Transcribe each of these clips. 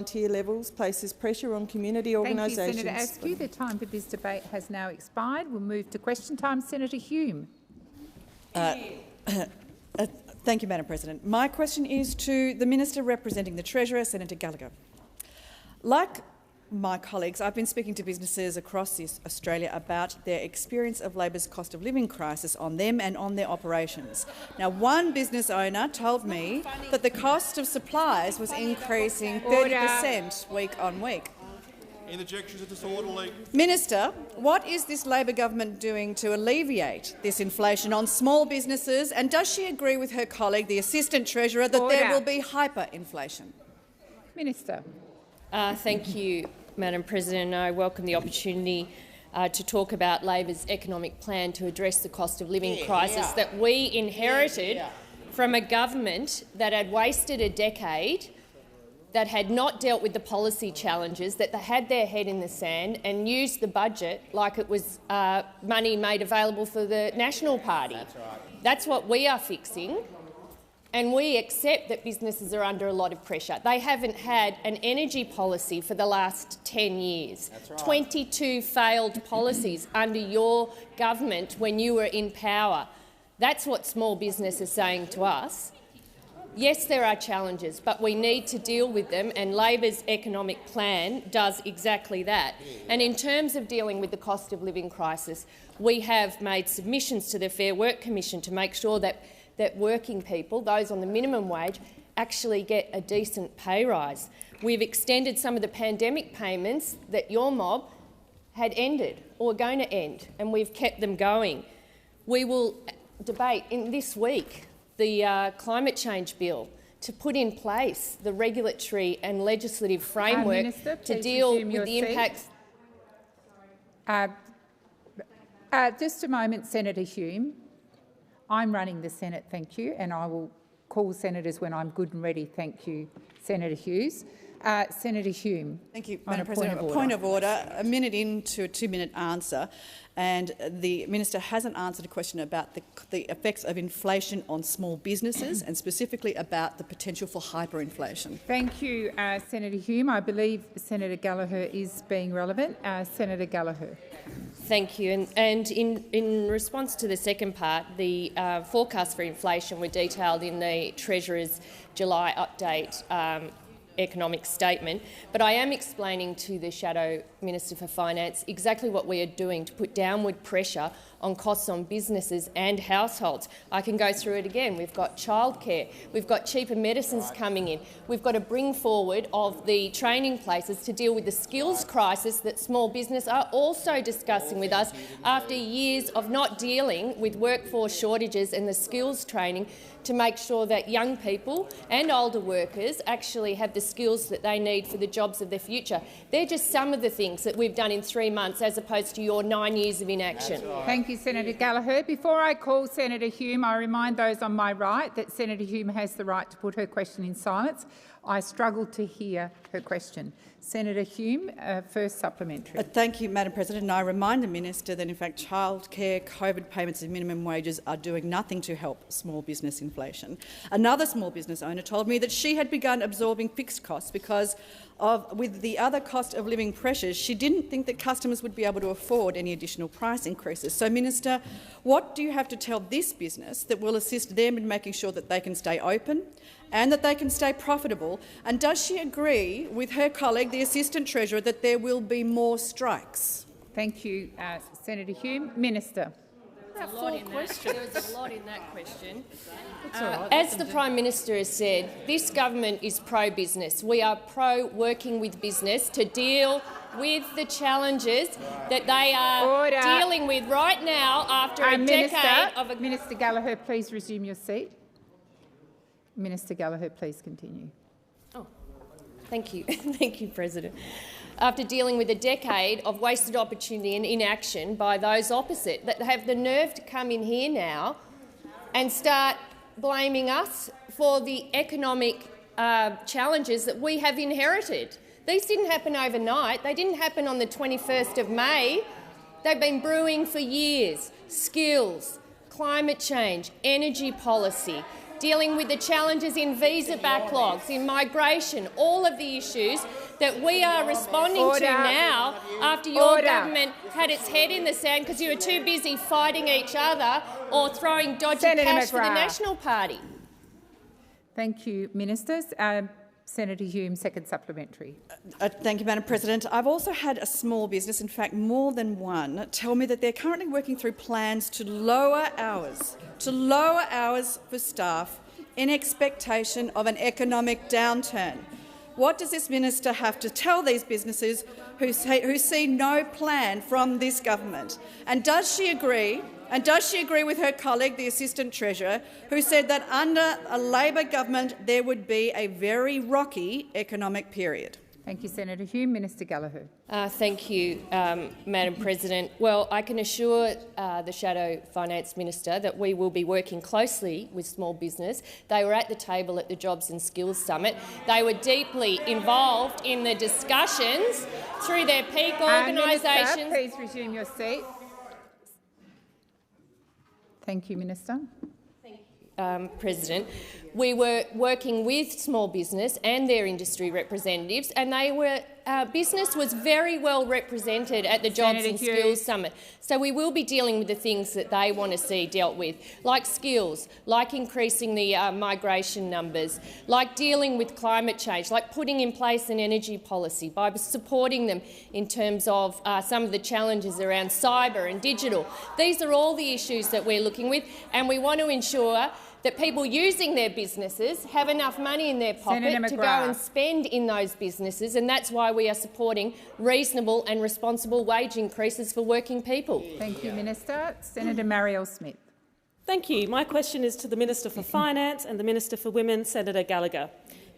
volunteer levels places pressure on community organisations. Thank you, Senator Askew. The time for this debate has now expired. We'll move to question time. Senator Hume. Thank you, Madam President. My question is to the Minister representing the Treasurer, Senator Gallagher. Like my colleagues, I've been speaking to businesses across Australia about their experience of Labor's cost of living crisis on them and on their operations. Now, one business owner told me that the cost of supplies was increasing 30% week on week. Interjections are disorderly. Minister, what is this Labor government doing to alleviate this inflation on small businesses, and does she agree with her colleague, the Assistant Treasurer, that there will be hyperinflation? Minister. Thank you, Madam President. I welcome the opportunity to talk about Labor's economic plan to address the cost of living crisis that we inherited from a government that had wasted a decade, that had not dealt with the policy challenges, that they had their head in the sand and used the budget like it was money made available for the National Party. That's what we are fixing. And we accept that businesses are under a lot of pressure. They haven't had an energy policy for the last 10 years. 22 failed policies under your government when you were in power. That's what small business is saying to us. Yes, there are challenges, but we need to deal with them, and Labor's economic plan does exactly that. And in terms of dealing with the cost of living crisis, we have made submissions to the Fair Work Commission to make sure that working people, those on the minimum wage, actually get a decent pay rise. We've extended some of the pandemic payments that your mob had ended or were going to end, and we've kept them going. We will debate this week the climate change bill to put in place the regulatory and legislative framework Minister, to deal with the impacts. Just a moment, Senator Hume. I'm running the Senate, thank you, and I will call senators when I'm good and ready. Thank you, Senator Hughes. Senator Hume. Thank you, Madam President. Point of order. A minute into a 2-minute answer, and the Minister hasn't answered a question about the effects of inflation on small businesses and specifically about the potential for hyperinflation. Thank you, Senator Hume. I believe Senator Gallagher is being relevant. Senator Gallagher. Thank you. And in response to the second part, the forecasts for inflation were detailed in the Treasurer's July update economic statement, but I am explaining to the Shadow Minister for Finance exactly what we are doing to put downward pressure on costs on businesses and households. I can go through it again. We've got childcare, we've got cheaper medicines coming in, we've got to bring forward of the training places to deal with the skills crisis that small business are also discussing with us after years of not dealing with workforce shortages and the skills training to make sure that young people and older workers actually have the skills that they need for the jobs of the future. They're just some of the things that we've done in 3 months as opposed to your 9 years of inaction. Thank you, Senator Gallagher. Before I call Senator Hume, I remind those on my right that Senator Hume has the right to put her question in silence. I struggled to hear her question. Senator Hume, first supplementary. Thank you, Madam President. And I remind the Minister that, in fact, childcare, COVID payments and minimum wages are doing nothing to help small business inflation. Another small business owner told me that she had begun absorbing fixed costs because with the other cost of living pressures, she didn't think that customers would be able to afford any additional price increases. So, Minister, what do you have to tell this business that will assist them in making sure that they can stay open and that they can stay profitable? And does she agree with her colleague, the Assistant Treasurer, that there will be more strikes? Thank you, Senator Hume. Minister. There was a lot in that question. As the Prime Minister has said, this government is pro-business. We are pro-working with business to deal with the challenges that they are dealing with right now after a decade of— Minister Gallagher, please resume your seat. Minister Gallagher, please continue. Oh, thank you. Thank you, President. After dealing with a decade of wasted opportunity and inaction by those opposite that have the nerve to come in here now and start blaming us for the economic challenges that we have inherited. These didn't happen overnight. They didn't happen on the 21st of May. They've been brewing for years. Skills, climate change, energy policy, dealing with the challenges in visa backlogs, in migration, all of the issues that we are responding to now after your government had its head in the sand because you were too busy fighting each other or throwing dodgy cash for the National Party. Thank you, Ministers. Senator Hume, second supplementary. Thank you, Madam President. I've also had a small business, in fact more than one, tell me that they're currently working through plans to lower hours for staff in expectation of an economic downturn. What does this minister have to tell these businesses who see no plan from this government? And does she agree? And does she agree with her colleague, the Assistant Treasurer, who said that under a Labor government there would be a very rocky economic period? Thank you, Senator Hume. Minister Gallagher. Thank you, Madam President. Well, I can assure the Shadow Finance Minister that we will be working closely with small business. They were at the table at the Jobs and Skills Summit. They were deeply involved in the discussions through their peak organisations. Minister, please resume your seat. Thank you, Minister. President. We were working with small business and their industry representatives, and business was very well represented at the Jobs and Skills Summit. So we will be dealing with the things that they want to see dealt with, like skills, like increasing the migration numbers, like dealing with climate change, like putting in place an energy policy by supporting them in terms of some of the challenges around cyber and digital. These are all the issues that we're looking with, and we want to ensure that people using their businesses have enough money in their pocket to go and spend in those businesses, and that's why we are supporting reasonable and responsible wage increases for working people. Thank you, Minister. Senator Marielle Smith. Thank you. My question is to the Minister for Finance and the Minister for Women, Senator Gallagher.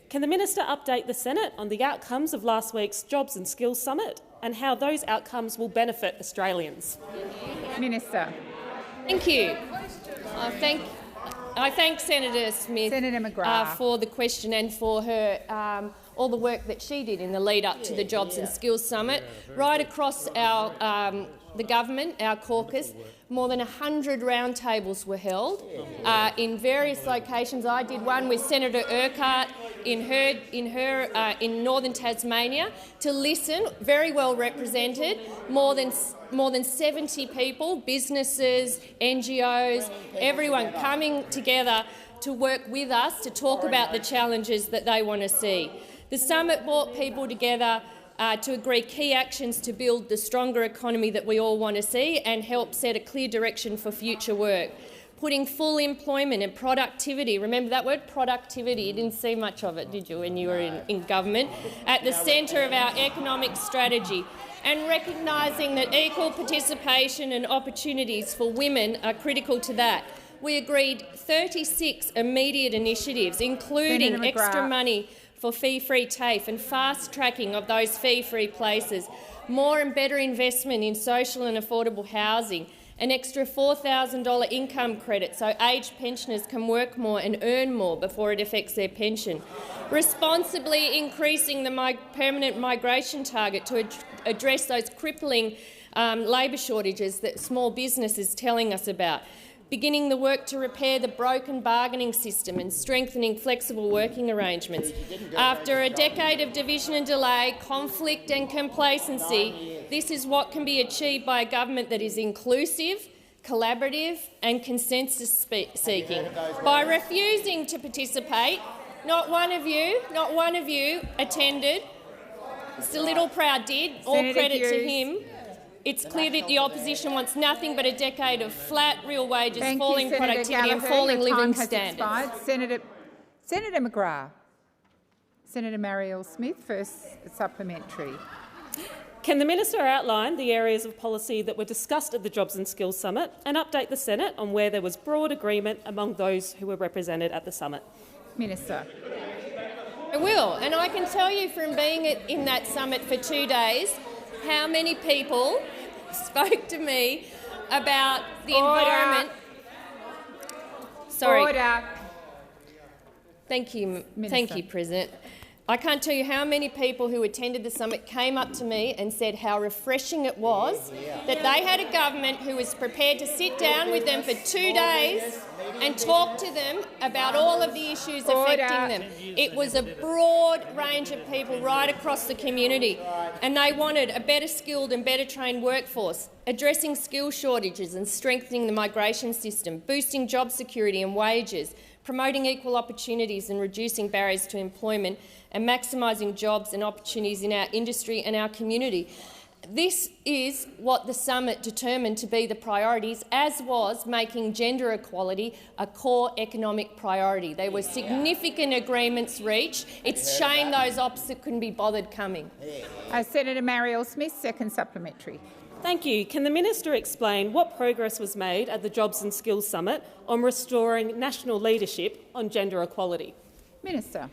Can the Minister update the Senate on the outcomes of last week's Jobs and Skills Summit and how those outcomes will benefit Australians? Minister. Thank you. I thank Senator Smith for the question and for her all the work that she did in the lead-up to the Jobs and Skills Summit. Right across the government, our caucus, more than 100 roundtables were held in various locations. I did one with Senator Urquhart in northern Tasmania to listen, very well represented, more than 70 people, businesses, NGOs, everyone coming together to work with us to talk about the challenges that they want to see. The summit brought people together to agree key actions to build the stronger economy that we all want to see and help set a clear direction for future work. Putting full employment and productivity, remember that word, productivity, you didn't see much of it, did you, when you were in government, at the centre of our economic strategy, and recognising that equal participation and opportunities for women are critical to that. We agreed 36 immediate initiatives, including extra money for fee-free TAFE and fast-tracking of those fee-free places, more and better investment in social and affordable housing, an extra $4,000 income credit so aged pensioners can work more and earn more before it affects their pension, responsibly increasing the permanent migration target to address those crippling labour shortages that small business is telling us about, beginning the work to repair the broken bargaining system and strengthening flexible working arrangements. After a decade of division and delay, conflict and complacency, this is what can be achieved by a government that is inclusive, collaborative and consensus-seeking. By refusing to participate, not one of you attended. Mr Littleproud did, all credit to him. It's clear that the opposition wants nothing but a decade of flat real wages, falling productivity and falling living standards. Senator McGrath. Senator Marielle Smith, first supplementary. Can the Minister outline the areas of policy that were discussed at the Jobs and Skills Summit and update the Senate on where there was broad agreement among those who were represented at the summit? Minister. I will, and I can tell you from being in that summit for 2 days how many people spoke to me about the environment. Sorry. Order. Thank you, Minister. Thank you, President. I can't tell you how many people who attended the summit came up to me and said how refreshing it was that they had a government who was prepared to sit down with them for 2 days and talk to them about all of the issues affecting them. It was a broad range of people right across the community, and they wanted a better skilled and better trained workforce, addressing skill shortages and strengthening the migration system, boosting job security and wages, promoting equal opportunities and reducing barriers to employment, and maximising jobs and opportunities in our industry and our community. This is what the summit determined to be the priorities, as was making gender equality a core economic priority. There were significant agreements reached. It's a shame those opposite couldn't be bothered coming. Senator Marielle Smith, second supplementary. Thank you. Can the minister explain what progress was made at the Jobs and Skills Summit on restoring national leadership on gender equality? Minister.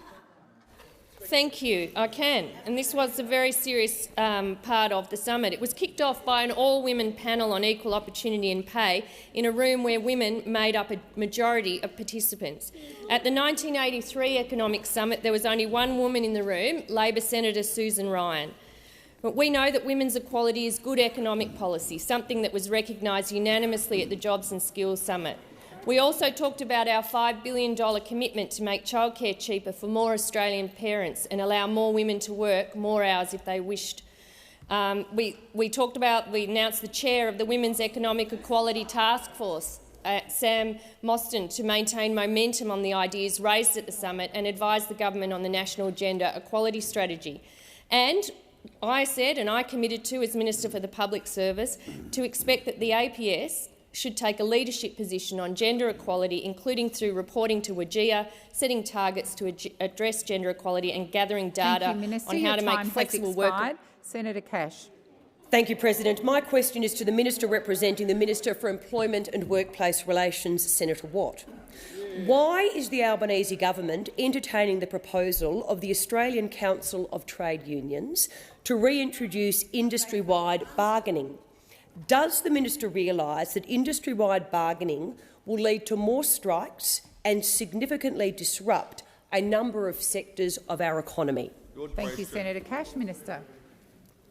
Thank you. I can. And this was a very serious part of the summit. It was kicked off by an all-women panel on equal opportunity and pay in a room where women made up a majority of participants. At the 1983 Economic Summit, there was only one woman in the room, Labor Senator Susan Ryan. But we know that women's equality is good economic policy, something that was recognised unanimously at the Jobs and Skills Summit. We also talked about our $5 billion commitment to make childcare cheaper for more Australian parents and allow more women to work more hours if they wished. We announced the chair of the Women's Economic Equality Task Force, Sam Mostyn, to maintain momentum on the ideas raised at the summit and advise the government on the National Gender Equality Strategy. And I said, and I committed to, as Minister for the Public Service, to expect that the APS should take a leadership position on gender equality, including through reporting to WGEA, setting targets to address gender equality and gathering data on how to make flexible work. Senator Cash. Thank you, President. My question is to the Minister representing the Minister for Employment and Workplace Relations, Senator Watt. Why is the Albanese government entertaining the proposal of the Australian Council of Trade Unions to reintroduce industry-wide bargaining? Does the minister realise that industry-wide bargaining will lead to more strikes and significantly disrupt a number of sectors of our economy? Thank you, Senator Cash. Minister.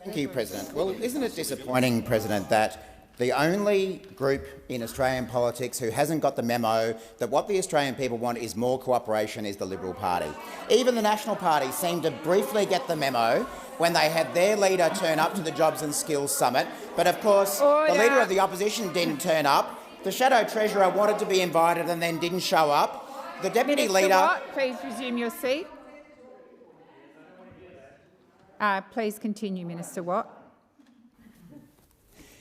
Thank you, President. Well, isn't it disappointing, President, that the only group in Australian politics who hasn't got the memo that what the Australian people want is more cooperation is the Liberal Party? Even the National Party seemed to briefly get the memo when they had their leader turn up to the Jobs and Skills Summit. But of course, the leader of the opposition didn't turn up. The Shadow Treasurer wanted to be invited and then didn't show up. The Deputy Leader— Watt, please resume your seat. Please continue, Minister Watt.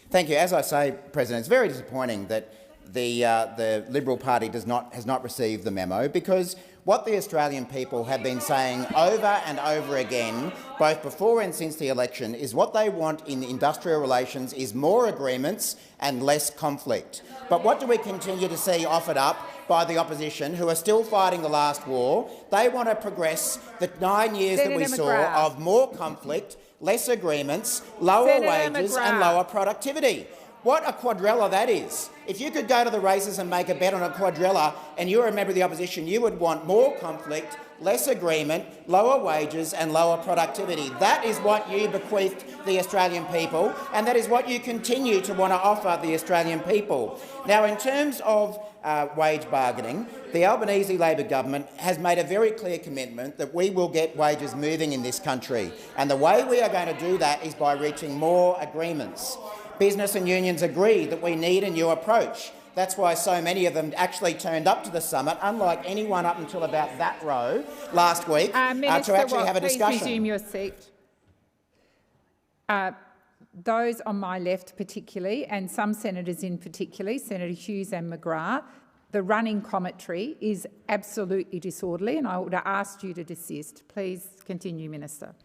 Thank you. As I say, President, it's very disappointing that the Liberal Party has not received the memo, because what the Australian people have been saying over and over again, both before and since the election, is what they want in industrial relations is more agreements and less conflict. But what do we continue to see offered up by the opposition, who are still fighting the last war? They want to progress the 9 years that we saw of more conflict, less agreements, lower wages and lower productivity. What a quadrella that is. If you could go to the races and make a bet on a quadrella and you're a member of the opposition, you would want more conflict, less agreement, lower wages and lower productivity. That is what you bequeathed the Australian people, and that is what you continue to want to offer the Australian people. Now, in terms of wage bargaining, the Albanese Labor government has made a very clear commitment that we will get wages moving in this country, and the way we are going to do that is by reaching more agreements. Business and unions agree that we need a new approach. That's why so many of them actually turned up to the summit, unlike anyone up until about that row last week, to actually have a discussion. Please resume your seat. Those on my left particularly, and some senators in particular, Senator Hughes and McGrath, the running commentary is absolutely disorderly, and I would have asked you to desist. Please continue, Minister.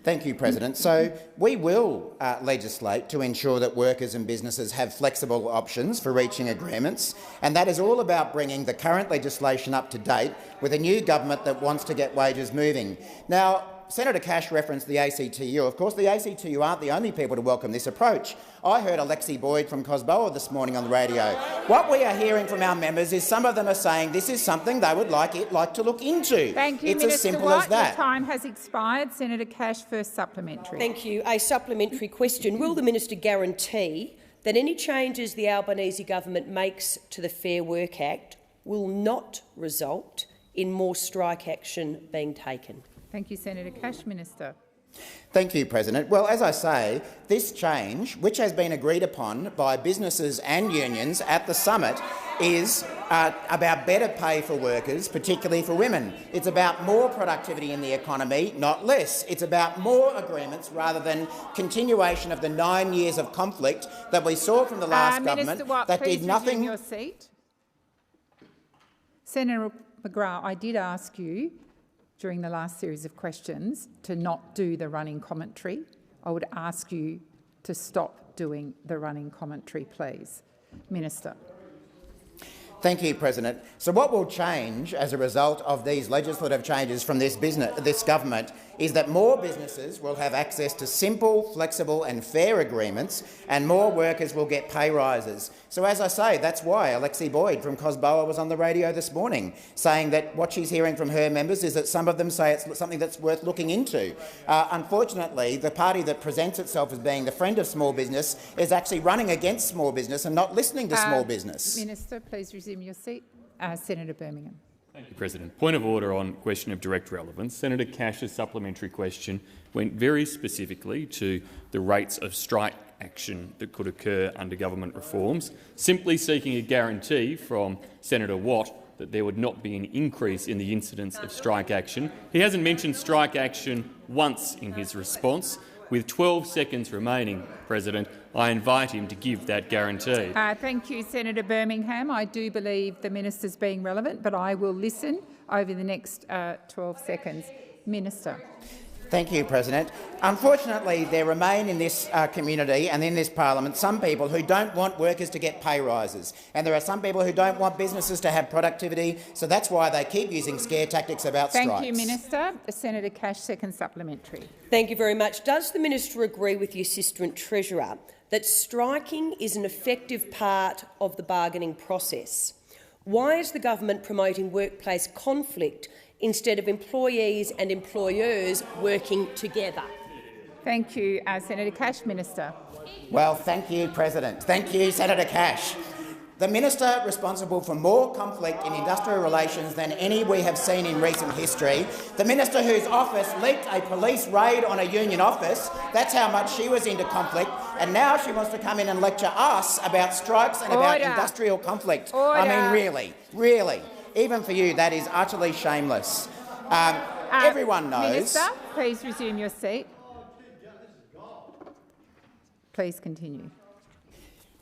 Thank you, President. So we will legislate to ensure that workers and businesses have flexible options for reaching agreements, and that is all about bringing the current legislation up to date with a new government that wants to get wages moving. Now, Senator Cash referenced the ACTU. Of course, the ACTU aren't the only people to welcome this approach. I heard Alexi Boyd from Cosboa this morning on the radio. What we are hearing from our members is some of them are saying this is something they would like to look into. Thank you, it's Minister as simple Watt. as that. Your time has expired. Senator Cash, first supplementary. Thank you. A supplementary question. Will the minister guarantee that any changes the Albanese government makes to the Fair Work Act will not result in more strike action being taken? Thank you, Senator Cash. Minister. Thank you, President. Well, as I say, this change, which has been agreed upon by businesses and unions at the summit, is about better pay for workers, particularly for women. It's about more productivity in the economy, not less. It's about more agreements rather than continuation of the 9 years of conflict that we saw from the last government Minister Watt, that please did nothing. resume your seat. Senator McGrath, I did ask you during the last series of questions to not do the running commentary. I would ask you to stop doing the running commentary, please. Minister. Thank you, President. So what will change as a result of these legislative changes from this government is that more businesses will have access to simple, flexible and fair agreements, and more workers will get pay rises. So as I say, that's why Alexi Boyd from Cosboa was on the radio this morning saying that what she's hearing from her members is that some of them say it's something that's worth looking into. Unfortunately, the party that presents itself as being the friend of small business is actually running against small business and not listening to small business. Minister, please resume your seat. Senator Birmingham. Thank you, President. Point of order on question of direct relevance. Senator Cash's supplementary question went very specifically to the rates of strike action that could occur under government reforms, simply seeking a guarantee from Senator Watt that there would not be an increase in the incidence of strike action. He hasn't mentioned strike action once in his response. With 12 seconds remaining, President, I invite him to give that guarantee. Thank you, Senator Birmingham. I do believe the minister's being relevant, but I will listen over the next 12 seconds. Minister. Thank you, President. Unfortunately, there remain in this community and in this parliament some people who don't want workers to get pay rises, and there are some people who don't want businesses to have productivity, so that's why they keep using scare tactics about strikes. Thank you, Minister. Senator Cash, second supplementary. Thank you very much. Does the minister agree with the Assistant Treasurer that striking is an effective part of the bargaining process? Why is the government promoting workplace conflict instead of employees and employers working together? Thank you, Senator Cash. Minister. Well, thank you, President. Thank you, Senator Cash. The minister responsible for more conflict in industrial relations than any we have seen in recent history, the minister whose office leaked a police raid on a union office, that's how much she was into conflict, and now she wants to come in and lecture us about strikes and about industrial conflict. I mean, really, even for you, that is utterly shameless. Everyone knows— Minister, please resume your seat. Please continue.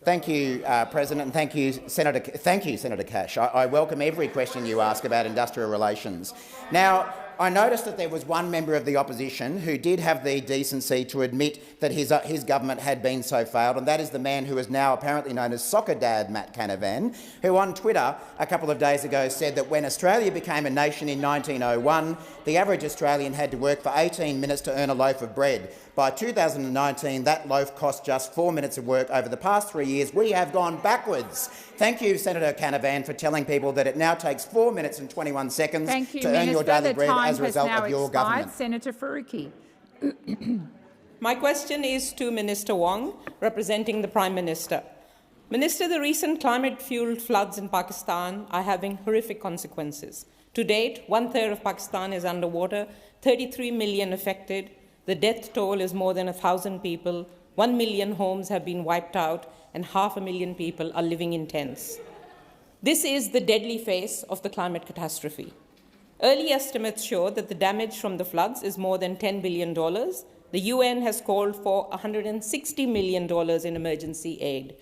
Thank you, President, and thank you, Senator Cash. I welcome every question you ask about industrial relations. Now, I noticed that there was one member of the opposition who did have the decency to admit that his government had been so failed, and that is the man who is now apparently known as Soccer Dad Matt Canavan, who on Twitter a couple of days ago said that when Australia became a nation in 1901, the average Australian had to work for 18 minutes to earn a loaf of bread. By 2019, that loaf cost just 4 minutes of work. Over the past 3 years, we have gone backwards. Thank you, Senator Canavan, for telling people that it now takes 4 minutes and 21 seconds to earn your daily bread as a result of your government. Senator Faruqi. My question is to Minister Wong, representing the Prime Minister. Minister, the recent climate-fuelled floods in Pakistan are having horrific consequences. To date, 1/3 of Pakistan is underwater, 33 million affected. The death toll is more than 1,000 people, 1 million homes have been wiped out, and 500,000 people are living in tents. This is the deadly face of the climate catastrophe. Early estimates show that the damage from the floods is more than $10 billion. The UN has called for $160 million in emergency aid.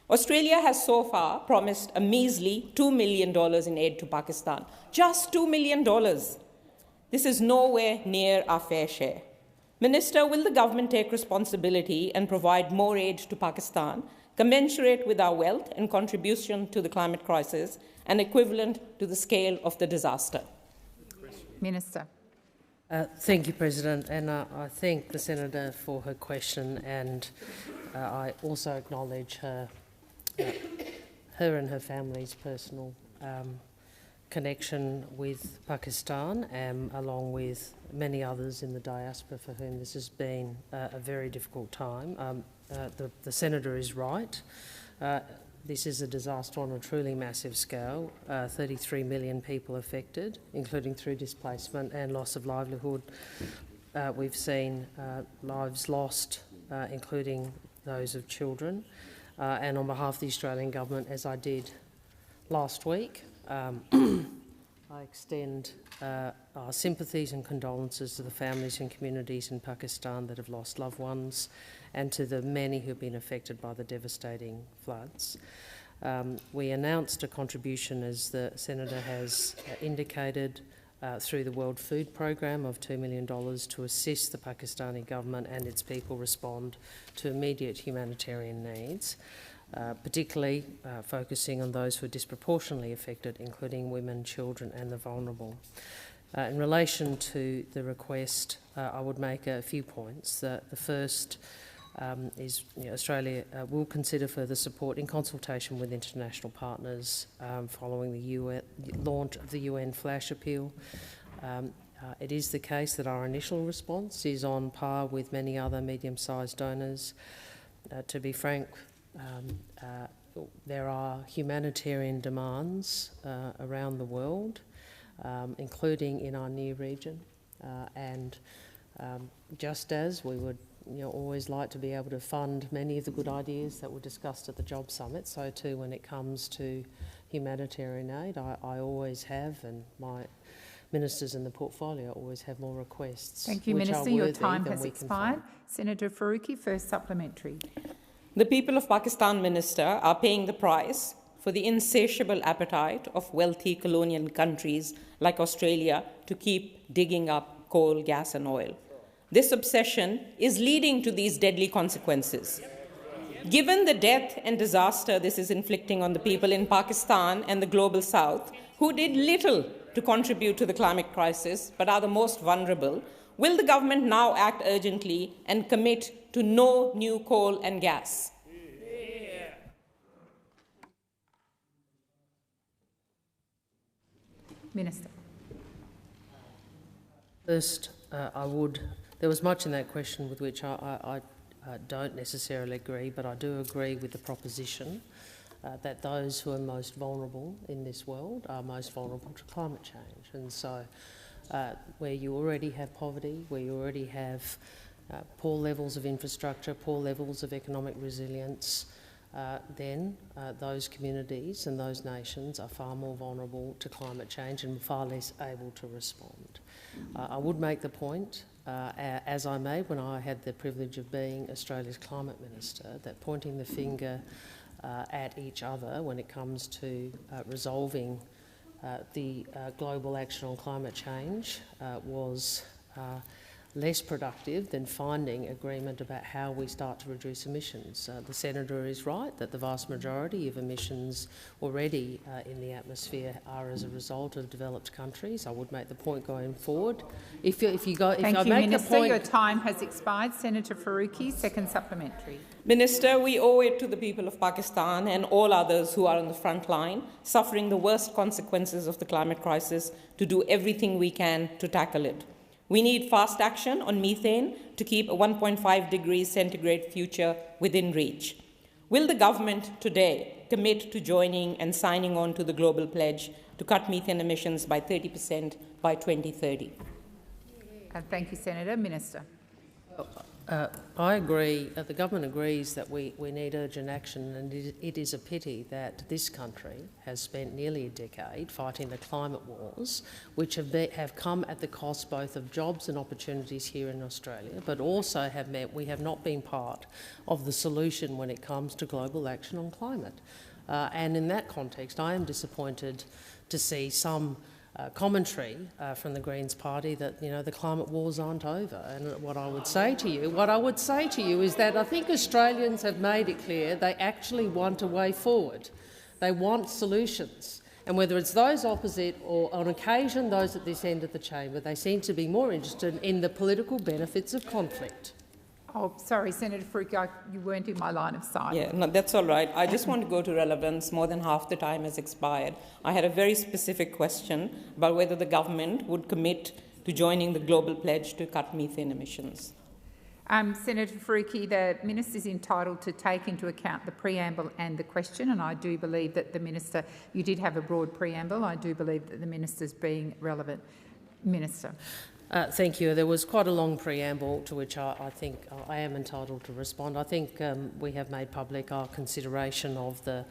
Australia has so far promised a measly $2 million in aid to Pakistan. Just $2 million. This is nowhere near our fair share. Minister, will the government take responsibility and provide more aid to Pakistan, commensurate with our wealth and contribution to the climate crisis, and equivalent to the scale of the disaster? Minister. Thank you, President, and I thank the Senator for her question, and I also acknowledge her and her family's personal connection with Pakistan, along with many others in the diaspora for whom this has been a very difficult time. The Senator is right. This is a disaster on a truly massive scale. 33 million people affected, including through displacement and loss of livelihood. We've seen lives lost, including those of children. And on behalf of the Australian Government, as I did last week, I extend our sympathies and condolences to the families and communities in Pakistan that have lost loved ones, and to the many who have been affected by the devastating floods. We announced a contribution, as the Senator has indicated, through the World Food Programme of $2 million to assist the Pakistani government and its people respond to immediate humanitarian needs, particularly focusing on those who are disproportionately affected, including women, children and the vulnerable. In relation to the request, I would make a few points. The first is Australia will consider further support in consultation with international partners following the launch of the UN Flash Appeal. It is the case that our initial response is on par with many other medium-sized donors. To be frank, there are humanitarian demands around the world, including in our near region, and just as we would always like to be able to fund many of the good ideas that were discussed at the Job Summit, so too when it comes to humanitarian aid, I always have, and my ministers in the portfolio always have more requests. Thank you, Minister. Your time has expired. Senator Faruqi, first supplementary. The people of Pakistan, Minister, are paying the price for the insatiable appetite of wealthy colonial countries like Australia to keep digging up coal, gas and oil. This obsession is leading to these deadly consequences. Given the death and disaster this is inflicting on the people in Pakistan and the global south, who did little to contribute to the climate crisis but are the most vulnerable, will the government now act urgently and commit to no new coal and gas? Minister. First, there was much in that question with which I don't necessarily agree, but I do agree with the proposition that those who are most vulnerable in this world are most vulnerable to climate change. And so where you already have poverty, where you already have poor levels of infrastructure, poor levels of economic resilience, then those communities and those nations are far more vulnerable to climate change and far less able to respond. I would make the point, as I made when I had the privilege of being Australia's Climate Minister, that pointing the finger at each other when it comes to resolving the global action on climate change was less productive than finding agreement about how we start to reduce emissions. The Senator is right that the vast majority of emissions already in the atmosphere are as a result of developed countries. I would make the point going forward. Thank you, Minister. Your time has expired. Senator Faruqi, second supplementary. Minister, we owe it to the people of Pakistan and all others who are on the front line, suffering the worst consequences of the climate crisis, to do everything we can to tackle it. We need fast action on methane to keep a 1.5 degrees centigrade future within reach. Will the government today commit to joining and signing on to the global pledge to cut methane emissions by 30% by 2030? Thank you, Senator. Minister. I agree. The government agrees that we need urgent action, and it is a pity that this country has spent nearly a decade fighting the climate wars, which have come at the cost both of jobs and opportunities here in Australia, but also have meant we have not been part of the solution when it comes to global action on climate. And in that context, I am disappointed to see some commentary from the Greens party that the climate wars aren't over. And what I would say to you is that I think Australians have made it clear they actually want a way forward. They want solutions. And whether it's those opposite or, on occasion, those at this end of the chamber, they seem to be more interested in the political benefits of conflict. Oh, sorry, Senator Faruqi, you weren't in my line of sight. Yeah, no, that's all right. I just want to go to relevance. More than half the time has expired. I had a very specific question about whether the government would commit to joining the global pledge to cut methane emissions. Senator Faruqi, the minister is entitled to take into account the preamble and the question, and I do believe that the minister, you did have a broad preamble, I do believe that the minister's being relevant. Minister. Thank you. There was quite a long preamble to which I think I am entitled to respond. I think we have made public our consideration of the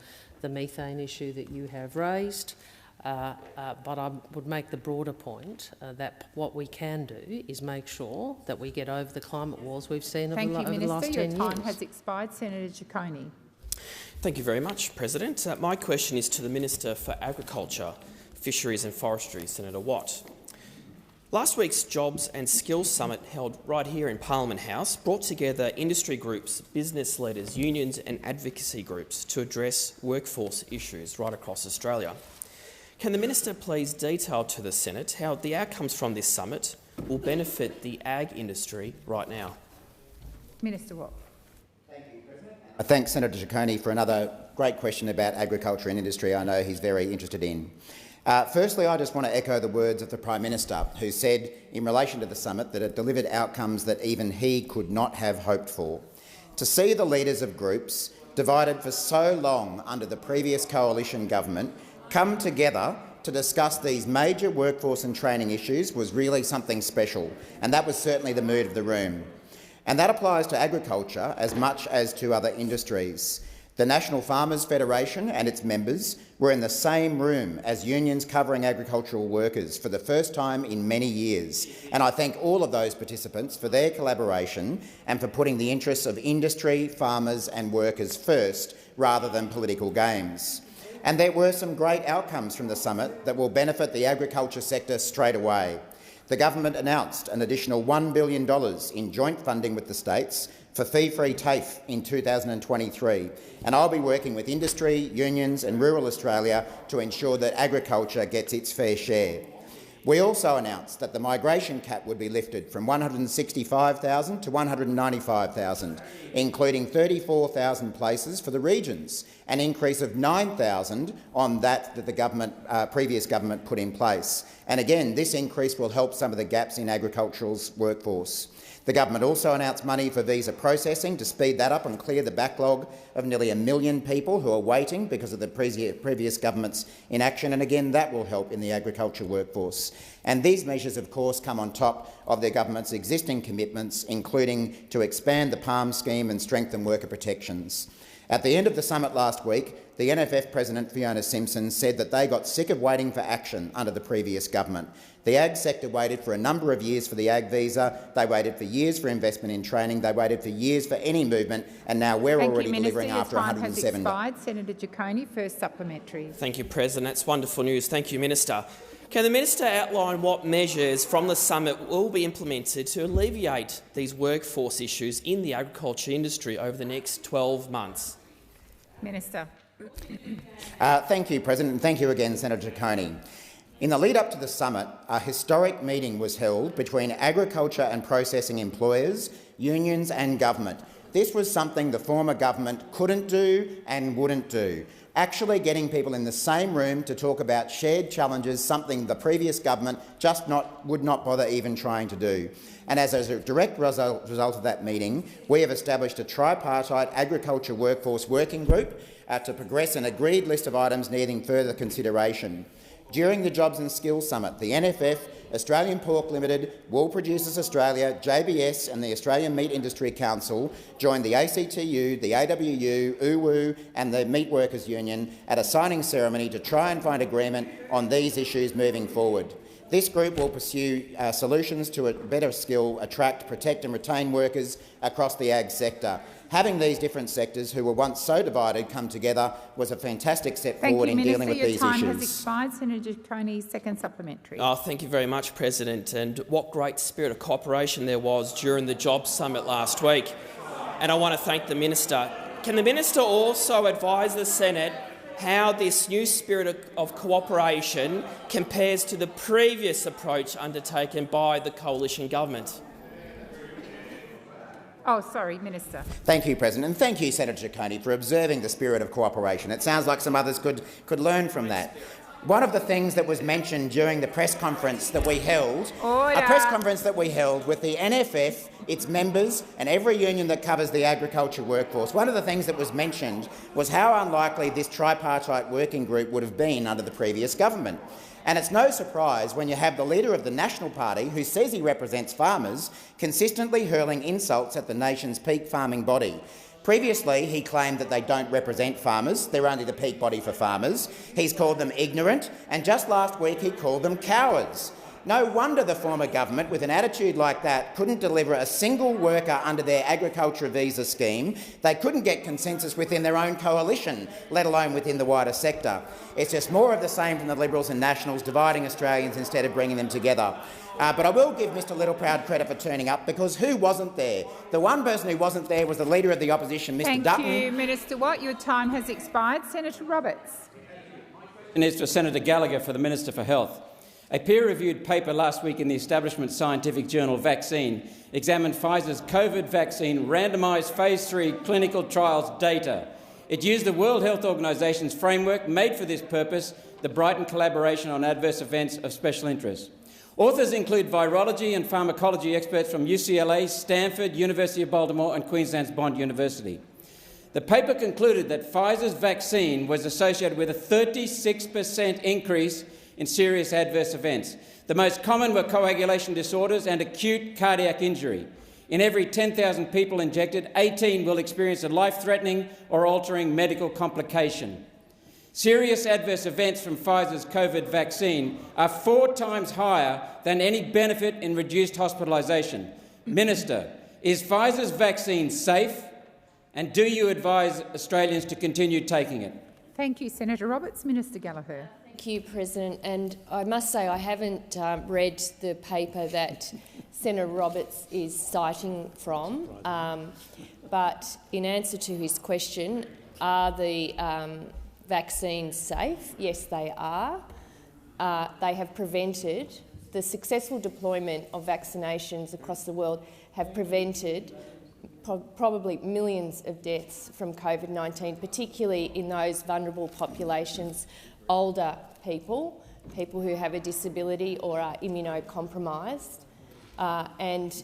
methane issue that you have raised. But I would make the broader point that what we can do is make sure that we get over the climate wars we've seen over the last 10 years. Thank you, Minister. Your time has expired. Senator Ciccone. Thank you very much, President. My question is to the Minister for Agriculture, Fisheries and Forestry, Senator Watt. Last week's Jobs and Skills Summit, held right here in Parliament House, brought together industry groups, business leaders, unions and advocacy groups to address workforce issues right across Australia. Can the Minister please detail to the Senate how the outcomes from this summit will benefit the ag industry right now? Minister Watt. I thank Senator Ciccone for another great question about agriculture and industry I know he's very interested in. Firstly, I just want to echo the words of the Prime Minister, who said in relation to the summit that it delivered outcomes that even he could not have hoped for. To see the leaders of groups, divided for so long under the previous coalition government, come together to discuss these major workforce and training issues was really something special, and that was certainly the mood of the room. And that applies to agriculture as much as to other industries. The National Farmers Federation and its members were in the same room as unions covering agricultural workers for the first time in many years, and I thank all of those participants for their collaboration and for putting the interests of industry, farmers and workers first rather than political games. And there were some great outcomes from the summit that will benefit the agriculture sector straight away. The government announced an additional $1 billion in joint funding with the states for fee-free TAFE in 2023, and I'll be working with industry, unions and rural Australia to ensure that agriculture gets its fair share. We also announced that the migration cap would be lifted from 165,000 to 195,000, including 34,000 places for the regions, an increase of 9,000 on that the previous government put in place. And again, this increase will help some of the gaps in agricultural's workforce. The government also announced money for visa processing to speed that up and clear the backlog of nearly 1 million people who are waiting because of the previous government's inaction, and again that will help in the agriculture workforce. And these measures, of course, come on top of the government's existing commitments, including to expand the PALM scheme and strengthen worker protections. At the end of the summit last week, the NFF President Fiona Simpson said that they got sick of waiting for action under the previous government. The ag sector waited for a number of years for the ag visa, they waited for years for investment in training, they waited for years for any movement, and now we're already delivering after 107 days. Senator Ciccone, first supplementary. Thank you, President. That's wonderful news. Thank you, Minister. Can the Minister outline what measures from the summit will be implemented to alleviate these workforce issues in the agriculture industry over the next 12 months? Minister. Thank you, President, and thank you again, Senator Ciccone. In the lead-up to the summit, a historic meeting was held between agriculture and processing employers, unions and government. This was something the former government couldn't do and wouldn't do. Actually getting people in the same room to talk about shared challenges, something the previous government just would not bother even trying to do. And as a direct result of that meeting, we have established a tripartite agriculture workforce working group to progress an agreed list of items needing further consideration. During the Jobs and Skills Summit, the NFF, Australian Pork Limited, Wool Producers Australia, JBS and the Australian Meat Industry Council joined the ACTU, the AWU, UWU and the Meat Workers Union at a signing ceremony to try and find agreement on these issues moving forward. This group will pursue solutions to better skill, attract, protect and retain workers across the ag sector. Having these different sectors who were once so divided come together was a fantastic step forward in dealing with these issues. Thank you, Minister. Your time has expired. Senator Ciccone, second supplementary. Thank you very much, President. And what great spirit of cooperation there was during the Jobs Summit last week. And I want to thank the Minister. Can the Minister also advise the Senate how this new spirit of cooperation compares to the previous approach undertaken by the coalition government. Oh, sorry, Minister. Thank you, President, and thank you, Senator Ciccone, for observing the spirit of cooperation. It sounds like some others could learn from that. One of the things that was mentioned during the press conference that we held, a press conference that we held with the NFF, its members and every union that covers the agriculture workforce, one of the things that was mentioned was how unlikely this tripartite working group would have been under the previous government. And it's no surprise when you have the leader of the National Party, who says he represents farmers, consistently hurling insults at the nation's peak farming body. Previously, he claimed that they don't represent farmers, they're only the peak body for farmers. He's called them ignorant, and just last week he called them cowards. No wonder the former government, with an attitude like that, couldn't deliver a single worker under their agriculture visa scheme. They couldn't get consensus within their own coalition, let alone within the wider sector. It's just more of the same from the Liberals and Nationals, dividing Australians instead of bringing them together. But I will give Mr Littleproud credit for turning up, because who wasn't there? The one person who wasn't there was the Leader of the Opposition, Mr Dutton. Thank you, Minister Watt. Your time has expired. Senator Roberts. And it's for Senator Gallagher for the Minister for Health. A peer-reviewed paper last week in the establishment scientific journal Vaccine examined Pfizer's COVID vaccine randomised phase 3 clinical trials data. It used the World Health Organisation's framework made for this purpose, the Brighton Collaboration on Adverse Events of Special Interest. Authors include virology and pharmacology experts from UCLA, Stanford, University of Baltimore and Queensland's Bond University. The paper concluded that Pfizer's vaccine was associated with a 36% increase in serious adverse events. The most common were coagulation disorders and acute cardiac injury. In every 10,000 people injected, 18 will experience a life-threatening or altering medical complication. Serious adverse events from Pfizer's COVID vaccine are 4 times higher than any benefit in reduced hospitalisation. Minister, is Pfizer's vaccine safe, and do you advise Australians to continue taking it? Thank you, Senator Roberts. Minister Gallagher. Thank you, President. And I must say I haven't read the paper that Senator Roberts is citing from, but in answer to his question, are the vaccines safe? Yes, they are. They have prevented, the successful deployment of vaccinations across the world have prevented probably millions of deaths from COVID-19, particularly in those vulnerable populations, older people, people who have a disability or are immunocompromised. And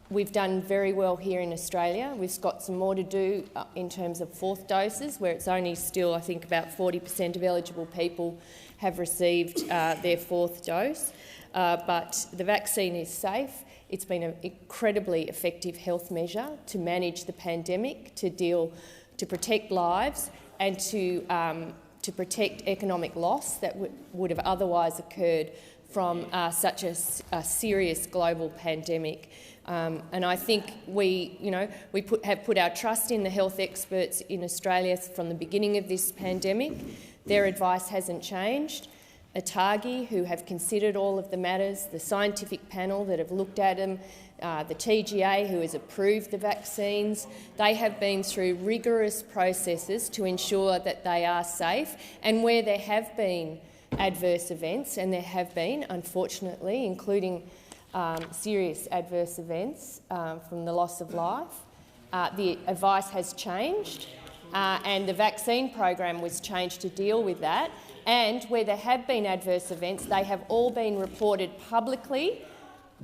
we've done very well here in Australia. We've got some more to do in terms of 4th doses, where it's only still, I think, about 40% of eligible people have received their 4th dose. But the vaccine is safe. It's been an incredibly effective health measure to manage the pandemic, to protect lives and to protect economic loss that would have otherwise occurred from such a serious global pandemic. And I think we have put our trust in the health experts in Australia from the beginning of this pandemic. Their advice hasn't changed. ATAGI, who have considered all of the matters, the scientific panel that have looked at them, the TGA, who has approved the vaccines, they have been through rigorous processes to ensure that they are safe. And where there have been adverse events, and there have been, unfortunately, including serious adverse events from the loss of life, the advice has changed, and the vaccine program was changed to deal with that. And where there have been adverse events, they have all been reported publicly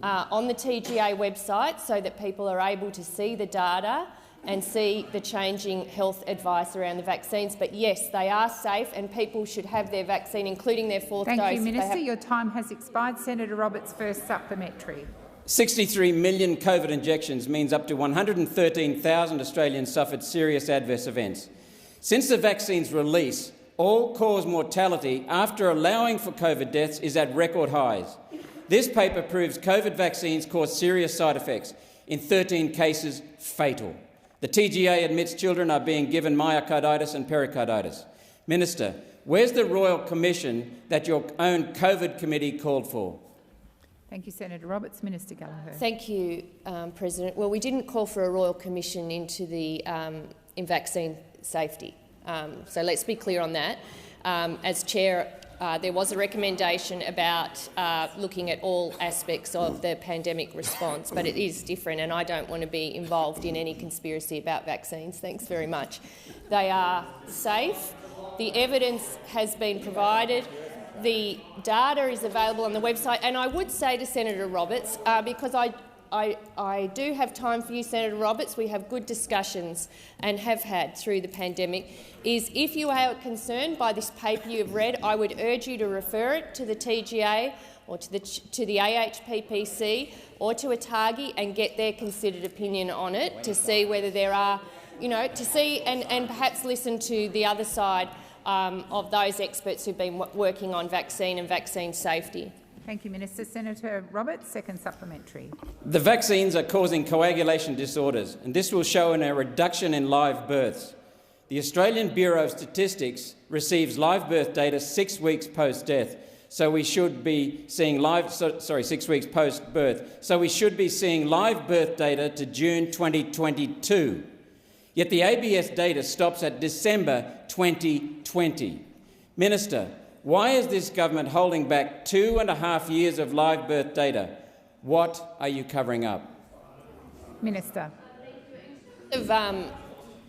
on the TGA website so that people are able to see the data and see the changing health advice around the vaccines. But yes, they are safe and people should have their vaccine, including their 4th dose. Thank you, Minister. Your time has expired. Senator Roberts, first supplementary. 63 million COVID injections means up to 113,000 Australians suffered serious adverse events. Since the vaccine's release, all-cause mortality after allowing for COVID deaths is at record highs. This paper proves COVID vaccines cause serious side effects, in 13 cases fatal. The TGA admits children are being given myocarditis and pericarditis. Minister, where's the Royal Commission that your own COVID committee called for? Thank you, Senator Roberts. Minister Gallagher. Thank you, President. Well, we didn't call for a Royal Commission into the in vaccine safety. So let's be clear on that. As Chair, there was a recommendation about looking at all aspects of the pandemic response, but it is different, and I don't want to be involved in any conspiracy about vaccines. Thanks very much. They are safe. The evidence has been provided. The data is available on the website. And I would say to Senator Roberts, because I do have time for you, Senator Roberts, we have good discussions and have had through the pandemic, is if you are concerned by this paper you have read, I would urge you to refer it to the TGA or to the AHPPC or to ATAGI and get their considered opinion on it to see whether there are, to see and perhaps listen to the other side of those experts who've been working on vaccine and vaccine safety. Thank you, Minister. Senator Roberts, second supplementary. The vaccines are causing coagulation disorders, and this will show in a reduction in live births. The Australian Bureau of Statistics receives live birth data 6 weeks post-death, so we should be seeing 6 weeks post-birth, so we should be seeing live birth data to June 2022. Yet the ABS data stops at December 2020. Minister, why is this government holding back 2.5 years of live birth data? What are you covering up? Minister.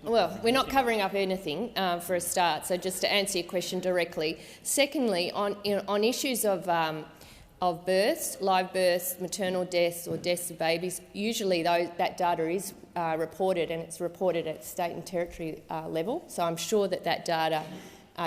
Well, we're not covering up anything for a start, so just to answer your question directly. Secondly, on issues of births, live births, maternal deaths or deaths of babies, usually that data is reported, and it's reported at state and territory level, so I'm sure that data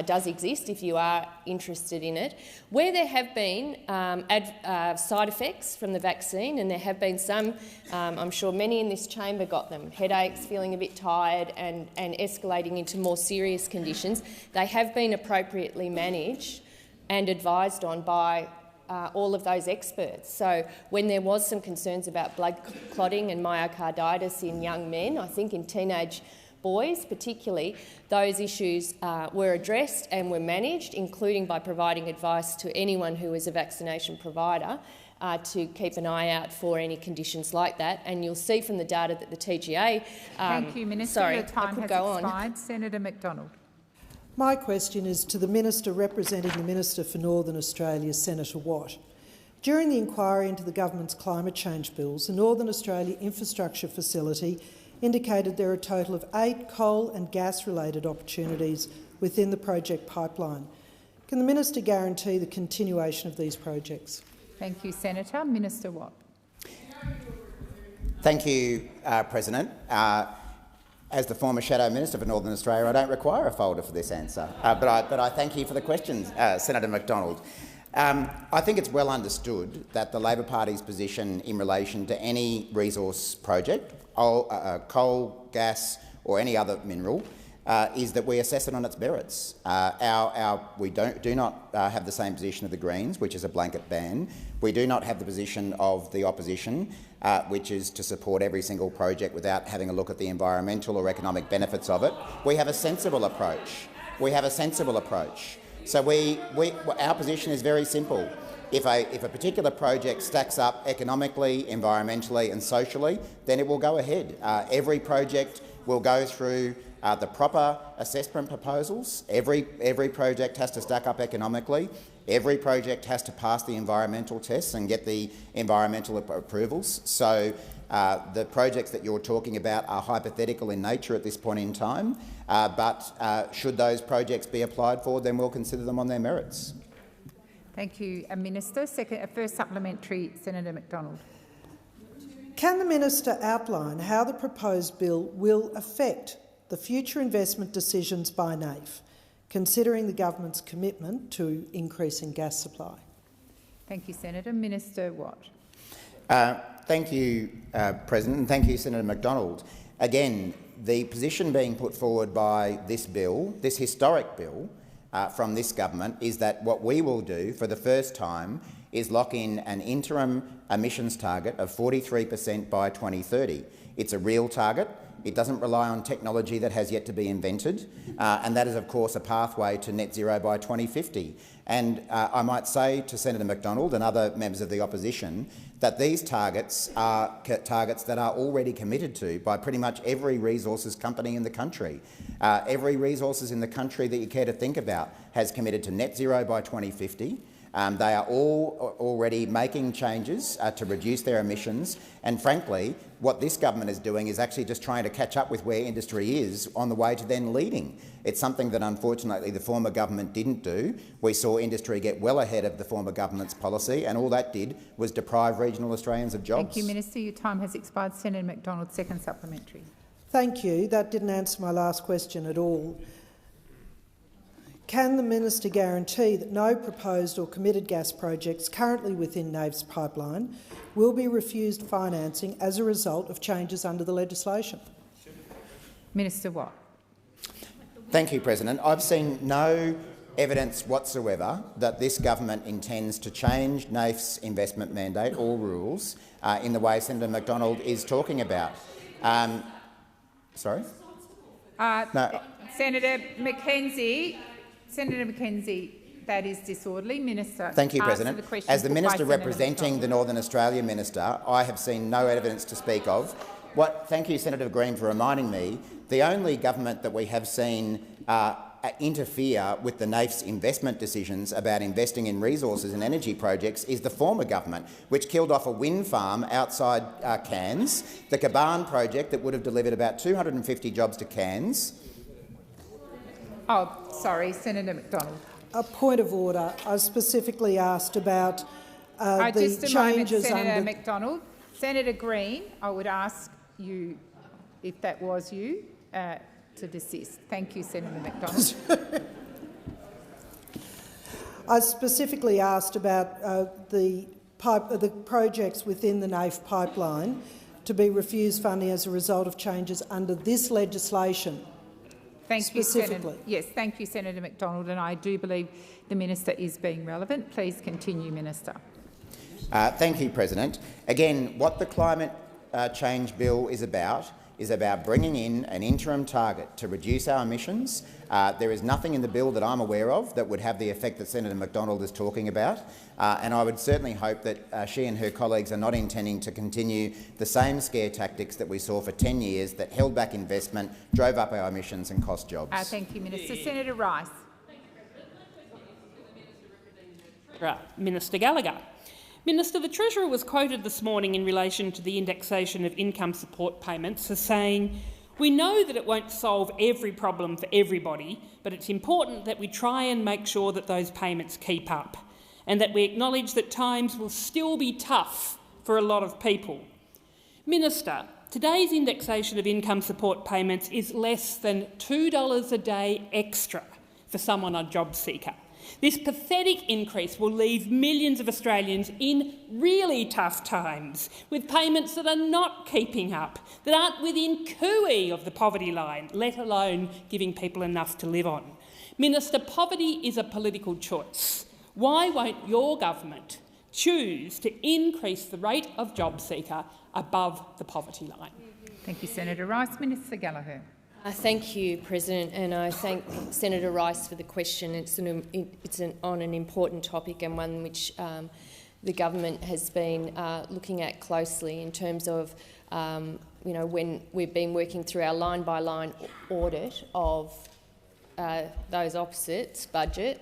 does exist if you are interested in it. Where there have been side effects from the vaccine, and there have been some, I'm sure many in this chamber got them, headaches, feeling a bit tired and escalating into more serious conditions, they have been appropriately managed and advised on by all of those experts. So when there was some concerns about blood clotting and myocarditis in young men, I think in teenage boys particularly, those issues were addressed and were managed, including by providing advice to anyone who is a vaccination provider to keep an eye out for any conditions like that. And you'll see from the data that the TGA... Thank you, Minister. Sorry, your time has expired. Senator McDonald. My question is to the Minister representing the Minister for Northern Australia, Senator Watt. During the inquiry into the government's climate change bills, the Northern Australia Infrastructure Facility indicated there are a total of 8 coal and gas-related opportunities within the project pipeline. Can the Minister guarantee the continuation of these projects? Thank you, Senator. Minister Watt. Thank you, President. As the former Shadow Minister for Northern Australia, I don't require a folder for this answer, but I thank you for the questions, Senator McDonald. I think it's well understood that the Labor Party's position in relation to any resource project, coal, gas or any other mineral, is that we assess it on its merits. We do not have the same position of the Greens, which is a blanket ban. We do not have the position of the opposition, which is to support every single project without having a look at the environmental or economic benefits of it. We have a sensible approach. So our position is very simple. If a particular project stacks up economically, environmentally and socially, then it will go ahead. Every project will go through the proper assessment proposals. Every project has to stack up economically. Every project has to pass the environmental tests and get the environmental approvals. So the projects that you're talking about are hypothetical in nature at this point in time, but should those projects be applied for, then we'll consider them on their merits. Thank you, Minister. First supplementary, Senator McDonald. Can the Minister outline how the proposed bill will affect the future investment decisions by NAIF, considering the government's commitment to increasing gas supply? Thank you, Senator. Minister Watt. Thank you, President, and thank you, Senator McDonald. Again, the position being put forward by this bill, this historic bill from this government, is that what we will do for the first time is lock in an interim emissions target of 43% by 2030. It's a real target. It doesn't rely on technology that has yet to be invented, and that is, of course, a pathway to net zero by 2050. And I might say to Senator McDonald and other members of the opposition that these targets are targets that are already committed to by pretty much every resources company in the country. Every resources in the country that you care to think about has committed to net zero by 2050. They are all already making changes to reduce their emissions, and frankly, what this government is doing is actually just trying to catch up with where industry is on the way to then leading. It's something that unfortunately the former government didn't do. We saw industry get well ahead of the former government's policy, and all that did was deprive regional Australians of jobs. Thank you, Minister. Your time has expired. Senator McDonald, second supplementary. Thank you. That didn't answer my last question at all. Can the minister guarantee that no proposed or committed gas projects currently within NAV's pipeline will be refused financing as a result of changes under the legislation? Minister Watt. Thank you, President. I've seen no evidence whatsoever that this government intends to change NAIF's investment mandate or rules in the way Senator McDonald is talking about. Sorry? No. Senator Mackenzie, that is disorderly. Minister. Thank you, President. As the minister representing the Northern Australia minister, I have seen no evidence to speak of. Thank you, Senator Green, for reminding me. The only government that we have seen interfere with the NAIF's investment decisions about investing in resources and energy projects is the former government, which killed off a wind farm outside Cairns, the Caban project that would have delivered about 250 jobs to Cairns. Oh, sorry, Senator McDonald. A point of order. I specifically asked about the just a moment, Senator McDonald. Senator Green, I would ask you, if that was you, to desist. Thank you, Senator McDonald. I specifically asked about the projects within the NAIF pipeline to be refused funding as a result of changes under this legislation. Thank you, Senator. Yes, thank you, Senator McDonald, and I do believe the minister is being relevant. Please continue, Minister. Thank you, President. Again, what the climate change bill is about bringing in an interim target to reduce our emissions. There is nothing in the bill that I'm aware of that would have the effect that Senator McDonald is talking about, and I would certainly hope that she and her colleagues are not intending to continue the same scare tactics that we saw for 10 years that held back investment, drove up our emissions and cost jobs. Thank you, Minister. Senator Rice. Minister Gallagher. Minister, the Treasurer was quoted this morning in relation to the indexation of income support payments as saying, "We know that it won't solve every problem for everybody, but it's important that we try and make sure that those payments keep up and that we acknowledge that times will still be tough for a lot of people." Minister, today's indexation of income support payments is less than $2 a day extra for someone on job seeker. This pathetic increase will leave millions of Australians in really tough times, with payments that are not keeping up, that aren't within cooey of the poverty line, let alone giving people enough to live on. Minister, poverty is a political choice. Why won't your government choose to increase the rate of job seeker above the poverty line? Thank you, Senator Rice. Minister Gallagher. Thank you, President, and I thank Senator Rice for the question. It's on an important topic and one which the government has been looking at closely in terms of, when we've been working through our line-by-line audit of those opposites' budget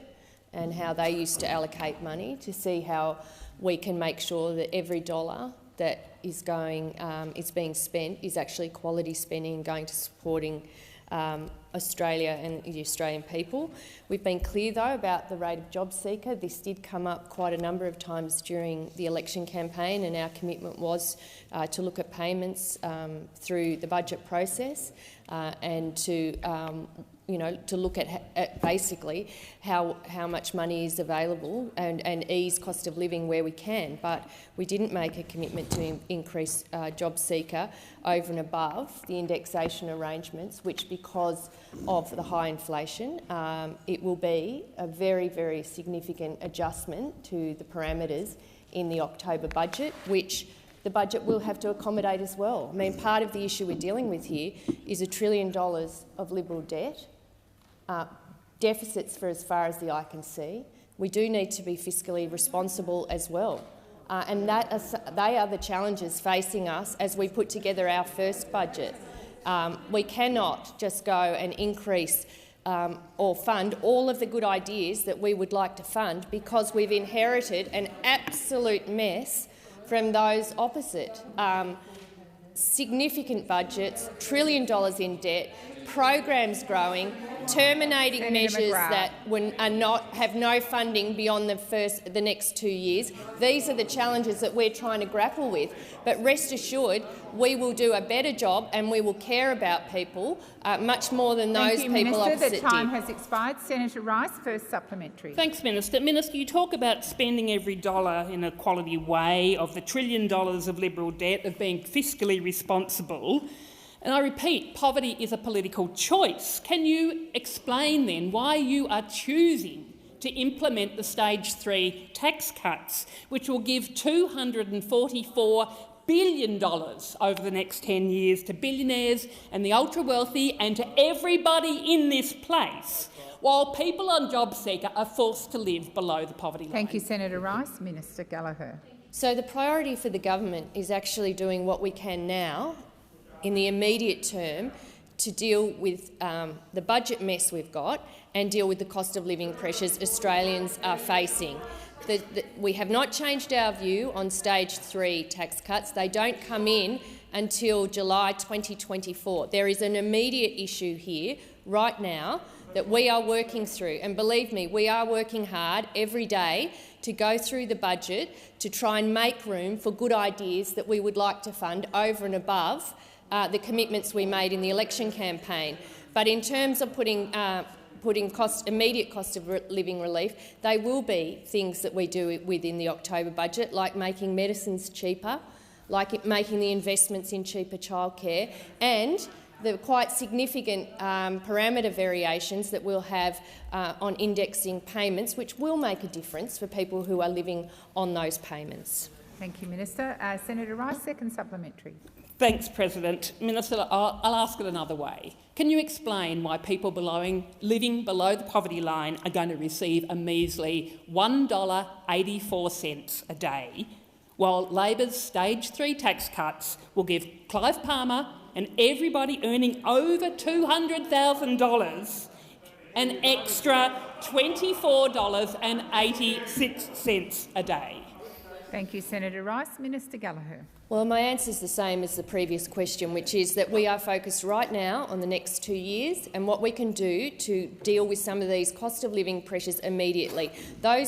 and how they used to allocate money to see how we can make sure that every dollar that is being spent is actually quality spending and going to supporting Australia and the Australian people. We've been clear, though, about the rate of job seeker. This did come up quite a number of times during the election campaign, and our commitment was to look at payments through the budget process and to look at basically how much money is available and ease cost of living where we can. But we didn't make a commitment to increase job seeker over and above the indexation arrangements, which, because of the high inflation, it will be a very, very significant adjustment to the parameters in the October budget, which the budget will have to accommodate as well. I mean, part of the issue we're dealing with here is $1 trillion of Liberal debt, deficits for as far as the eye can see. We do need to be fiscally responsible as well. And they are the challenges facing us as we put together our first budget. We cannot just go and increase or fund all of the good ideas that we would like to fund because we've inherited an absolute mess from those opposite. Significant budgets, $1 trillion in debt, programs growing, terminating Senator measures McGrath. that have no funding beyond the next 2 years. These are the challenges that we're trying to grapple with. But rest assured, we will do a better job and we will care about people much more than those Thank you, people Minister. opposite The time did. has expired. Senator Rice, first supplementary. Thanks, Minister. Minister, you talk about spending every dollar in a quality way, of the $1 trillion of Liberal debt, of being fiscally responsible. And I repeat, poverty is a political choice. Can you explain then why you are choosing to implement the Stage 3 tax cuts, which will give $244 billion over the next 10 years to billionaires and the ultra-wealthy and to everybody in this place, while people on JobSeeker are forced to live below the poverty line? Thank you, Senator Rice. Minister Gallagher. So the priority for the government is actually doing what we can now in the immediate term to deal with the budget mess we've got and deal with the cost of living pressures Australians are facing. We have not changed our view on Stage 3 tax cuts. They don't come in until July 2024. There is an immediate issue here right now that we are working through, and believe me, we are working hard every day to go through the budget to try and make room for good ideas that we would like to fund over and above the commitments we made in the election campaign. But in terms of putting immediate cost of living relief, they will be things that we do within the October budget, like making medicines cheaper, like making the investments in cheaper childcare, and the quite significant parameter variations that we'll have on indexing payments, which will make a difference for people who are living on those payments. Thank you, Minister. Senator Rice, second supplementary. Thanks, President. Minister, I'll ask it another way. Can you explain why people living below the poverty line are going to receive a measly $1.84 a day, while Labor's Stage 3 tax cuts will give Clive Palmer and everybody earning over $200,000 an extra $24.86 a day? Thank you, Senator Rice. Minister Gallagher. Well, my answer is the same as the previous question, which is that we are focused right now on the next 2 years and what we can do to deal with some of these cost of living pressures immediately. The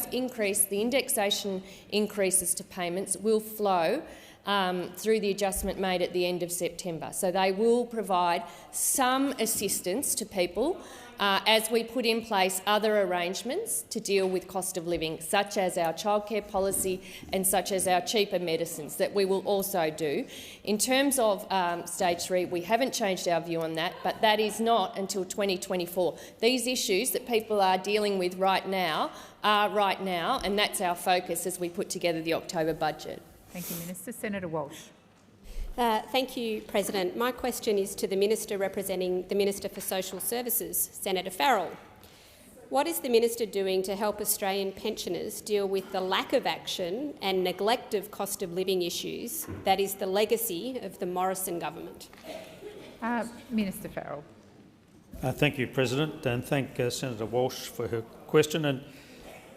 indexation increases to payments will flow through the adjustment made at the end of September. So they will provide some assistance to people as we put in place other arrangements to deal with cost of living, such as our childcare policy and such as our cheaper medicines that we will also do. In terms of Stage 3, we haven't changed our view on that, but that is not until 2024. These issues that people are dealing with right now are right now, and that's our focus as we put together the October budget. Thank you, Minister. Senator Walsh. Thank you, President. My question is to the Minister representing the Minister for Social Services, Senator Farrell. What is the Minister doing to help Australian pensioners deal with the lack of action and neglect of cost of living issues that is the legacy of the Morrison government? Minister Farrell. Thank you, President, and thank Senator Walsh for her question and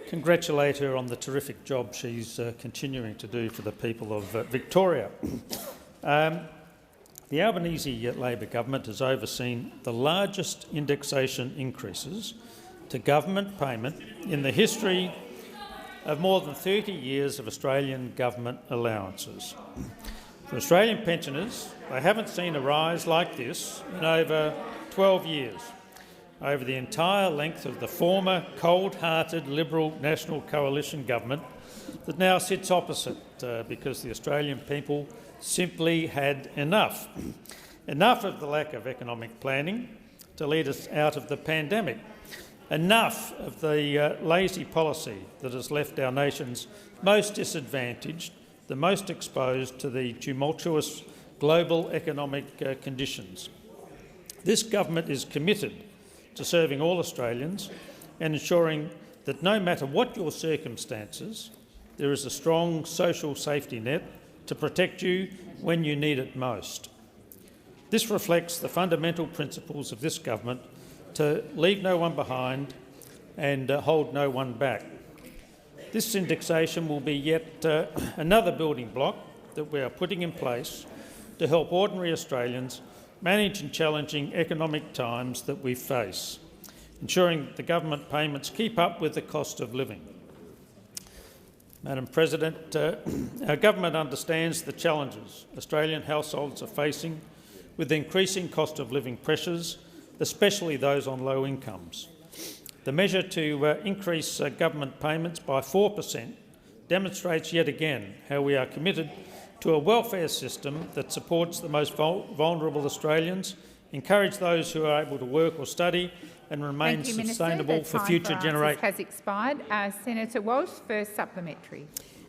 congratulate her on the terrific job she's continuing to do for the people of Victoria. The Albanese Labor government has overseen the largest indexation increases to government payment in the history of more than 30 years of Australian government allowances. For Australian pensioners, they haven't seen a rise like this in over 12 years, over the entire length of the former cold-hearted Liberal National Coalition government that now sits opposite because the Australian people simply had enough. Enough of the lack of economic planning to lead us out of the pandemic. Enough of the lazy policy that has left our nation's most disadvantaged the most exposed to the tumultuous global economic conditions. This government is committed to serving all Australians and ensuring that no matter what your circumstances, there is a strong social safety net to protect you when you need it most. This reflects the fundamental principles of this government to leave no one behind and hold no one back. This indexation will be yet another building block that we are putting in place to help ordinary Australians manage in challenging economic times that we face, ensuring the government payments keep up with the cost of living. Madam President, our government understands the challenges Australian households are facing with increasing cost of living pressures, especially those on low incomes. The measure to increase government payments by 4% demonstrates yet again how we are committed to a welfare system that supports the most vulnerable Australians, encourage those who are able to work or study and remain sustainable for future generations. Has expired. Senator Walsh, first supplementary.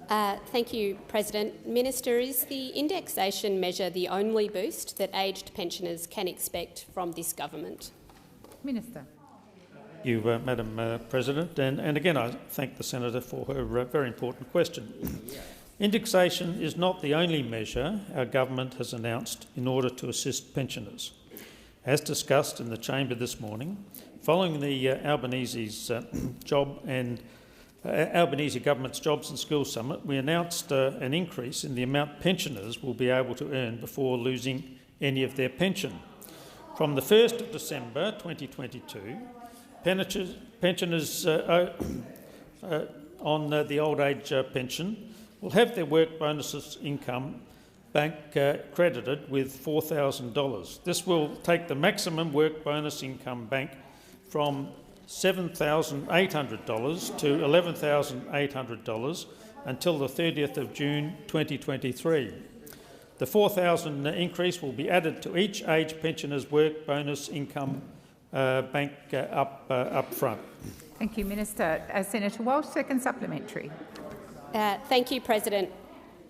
Thank you, President. Minister, is the indexation measure the only boost that aged pensioners can expect from this government? Minister. Thank you, Madam President. And again, I thank the senator for her very important question. Indexation is not the only measure our government has announced in order to assist pensioners. As discussed in the chamber this morning, following the Albanese's Albanese Government's Jobs and Skills Summit, we announced an increase in the amount pensioners will be able to earn before losing any of their pension. From the 1st of December 2022, pensioners on the old age pension will have their work bonuses income bank credited with $4,000. This will take the maximum work bonus income bank from $7,800 to $11,800 until the 30th of June 2023. The $4,000 increase will be added to each age pensioner's work bonus income bank up front. Thank you, Minister. Senator Walsh, second supplementary. Thank you, President.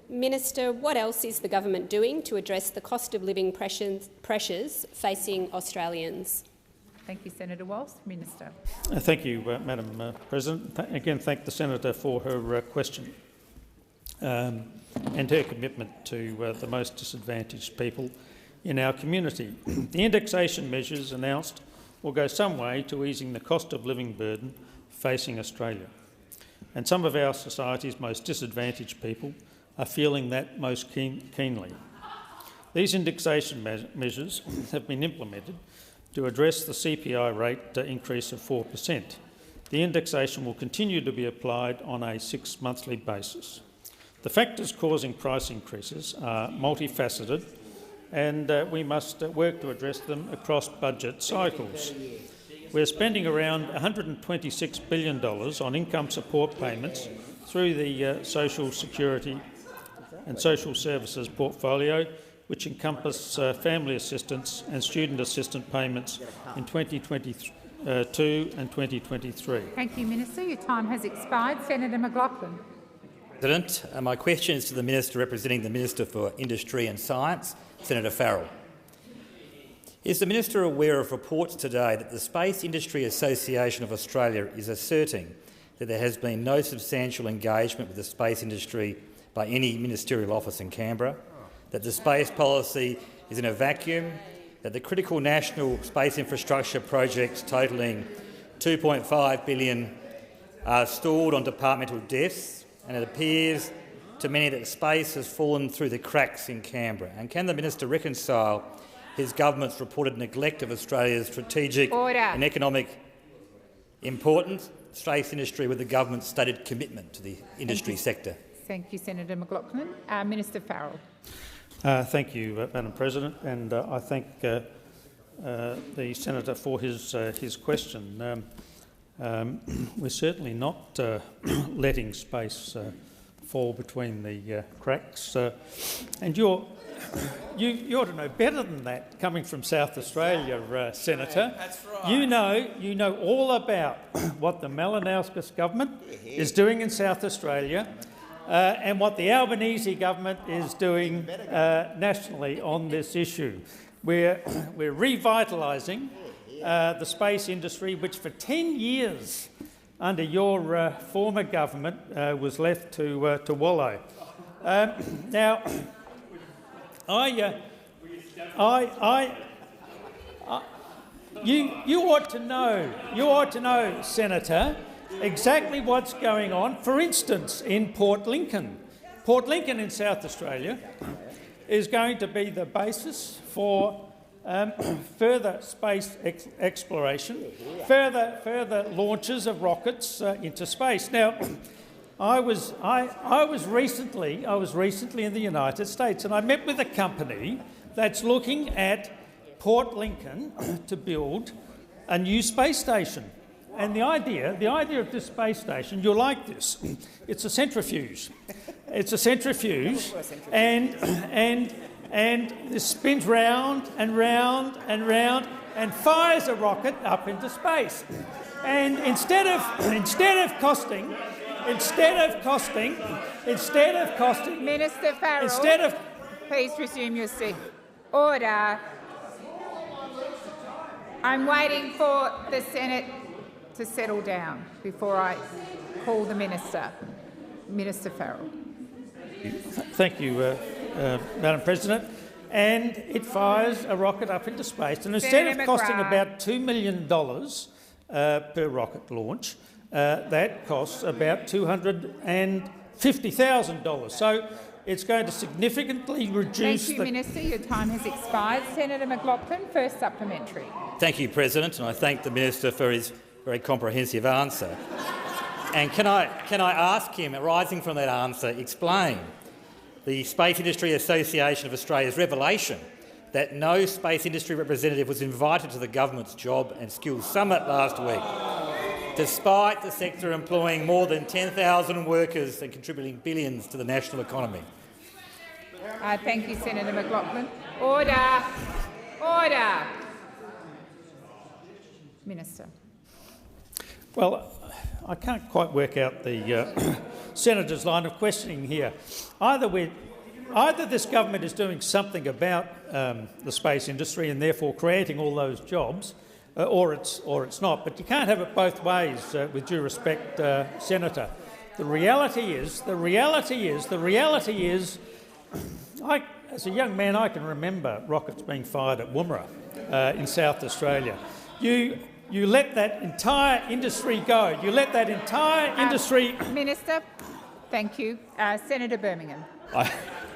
Minister, what else is the government doing to address the cost of living pressures facing Australians? Thank you, Senator Walsh. Minister. Thank you, Madam President. Again, thank the senator for her question and her commitment to the most disadvantaged people in our community. The indexation measures announced will go some way to easing the cost of living burden facing Australia. And some of our society's most disadvantaged people are feeling that most keenly. These indexation measures have been implemented to address the CPI rate increase of 4%. The indexation will continue to be applied on a 6-monthly basis. The factors causing price increases are multifaceted, and we must work to address them across budget cycles. We're spending around $126 billion on income support payments through the Social Security and Social Services portfolio, which encompass family assistance and student assistance payments in 2022 and 2023. Thank you, Minister. Your time has expired. Senator McLaughlin. President, my question is to the Minister representing the Minister for Industry and Science, Senator Farrell. Is the Minister aware of reports today that the Space Industry Association of Australia is asserting that there has been no substantial engagement with the space industry by any ministerial office in Canberra, that the space policy is in a vacuum, that the critical national space infrastructure projects totalling $2.5 billion are stalled on departmental desks, and it appears to many that space has fallen through the cracks in Canberra? And can the Minister reconcile his government's reported neglect of Australia's strategic and economic importance, space industry, with the government's stated commitment to the industry sector? Thank you, Senator McLaughlin. Minister Farrell. Thank you, Madam President, and I thank the senator for his question. We're certainly not letting space fall between the cracks, and you ought to know better than that, coming from South Australia, Senator. That's right. You know all about what the Malinowskis government is doing in South Australia. and what the Albanese government is doing nationally on this issue. We're revitalising the space industry, which for 10 years under your former government was left to wallow. Now, you ought to know, Senator, exactly what's going on. For instance, in Port Lincoln in South Australia is going to be the basis for further space exploration, further launches of rockets into space. Now, I was recently in the United States, and I met with a company that's looking at Port Lincoln to build a new space station. And the idea of this space station, you'll like this. It's a centrifuge. It's a centrifuge, and it spins round and round and round and fires a rocket up into space. And instead of costing, Minister Farrell, please resume your seat. Order. I'm waiting for the Senate to settle down before I call the Minister. Minister Farrell. Thank you, Madam President. And it fires a rocket up into space. And instead of costing about $2 million per rocket launch, that costs about $250,000. So it's going to significantly reduce. Thank you, Minister. Your time has expired. Senator McLaughlin, first supplementary. Thank you, President, and I thank the Minister for his very comprehensive answer. And can I ask him, arising from that answer, explain the Space Industry Association of Australia's revelation that no space industry representative was invited to the government's Job and Skills Summit last week, despite the sector employing more than 10,000 workers and contributing billions to the national economy? Thank you, Senator McLaughlin. Order. Order. Minister. Well, I can't quite work out the Senator's line of questioning here. Either this government is doing something about the space industry and therefore creating all those jobs, or it's not. But you can't have it both ways, with due respect, Senator. The reality is, as a young man, I can remember rockets being fired at Woomera in South Australia. You let that entire industry go. You let that entire industry... Minister, thank you. Senator Birmingham.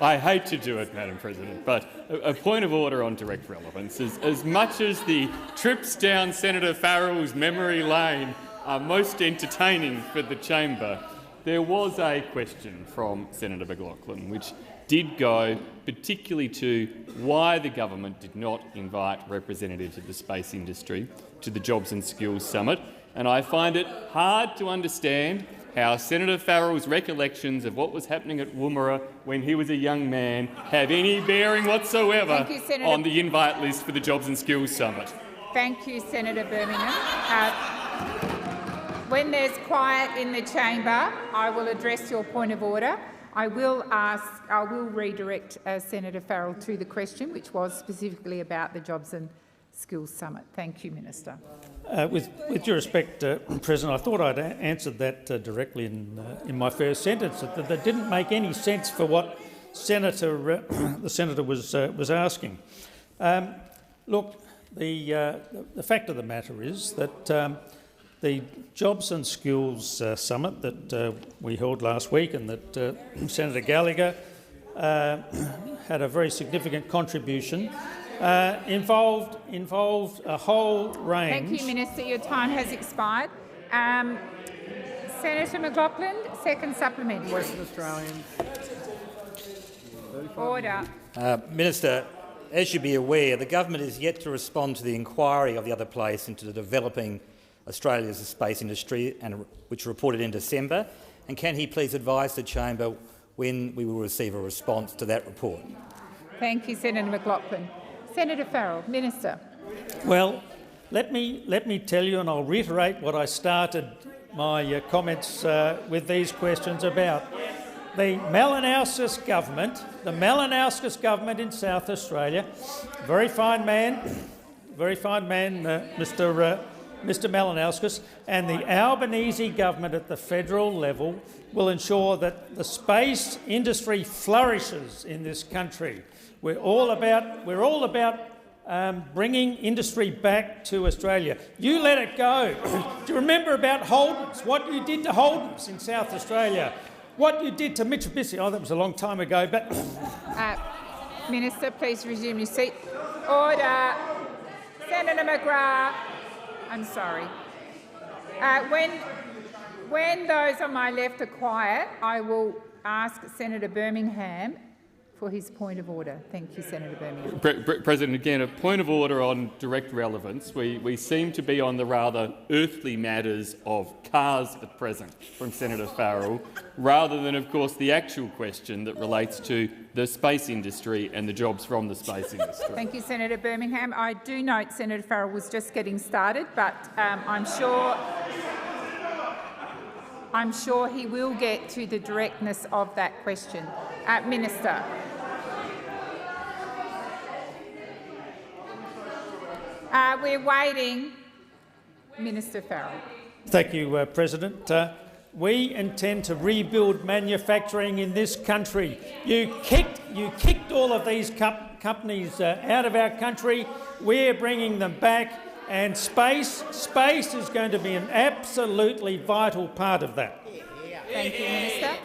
I hate to do it, Madam President, but a point of order on direct relevance. As much as the trips down Senator Farrell's memory lane are most entertaining for the chamber, there was a question from Senator McLaughlin which did go particularly to why the government did not invite representatives of the space industry to the Jobs and Skills Summit, and I find it hard to understand how Senator Farrell's recollections of what was happening at Woomera when he was a young man have any bearing whatsoever on the invite list for the Jobs and Skills Summit. Thank you, Senator Birmingham. When there's quiet in the chamber, I will address your point of order. I will redirect Senator Farrell to the question, which was specifically about the Jobs and Skills Summit. Thank you, Minister. With due respect, President, I thought I'd answered that directly in my first sentence. That didn't make any sense for what the senator was asking. Look, the fact of the matter is that the Jobs and Skills Summit that we held last week and that Senator Gallagher had a very significant contribution involved a whole range. Thank you, Minister. Your time has expired. Senator McLaughlin, second supplementary. Western Australians. Order. Minister, as you'll be aware, the government is yet to respond to the inquiry of the other place into the developing Australia's space industry, which reported in December. And can he please advise the chamber when we will receive a response to that report? Thank you, Senator McLaughlin. Senator Farrell, Minister. Well, let me tell you, and I'll reiterate what I started my comments with these questions about. the Malinauskas government in South Australia, very fine man, Mr. Malinauskas, and the Albanese government at the federal level will ensure that the space industry flourishes in this country. We're all about bringing industry back to Australia. You let it go. Do you remember about Holden's? What you did to Holden's in South Australia? What you did to Mitsubishi? Oh, that was a long time ago, but... Minister, please resume your seat. Order. Senator McGrath. I'm sorry. When those on my left are quiet, I will ask Senator Birmingham for his point of order. Thank you, Senator Birmingham. President, again, a point of order on direct relevance. We seem to be on the rather earthly matters of cars at present from Senator Farrell, rather than, of course, the actual question that relates to the space industry and the jobs from the space industry. Thank you, Senator Birmingham. I do note Senator Farrell was just getting started, but I'm sure he will get to the directness of that question. Minister. We're waiting. Minister Farrell. Thank you, President. We intend to rebuild manufacturing in this country. You kicked all of these companies out of our country. We're bringing them back, and space is going to be an absolutely vital part of that. Thank you, Minister.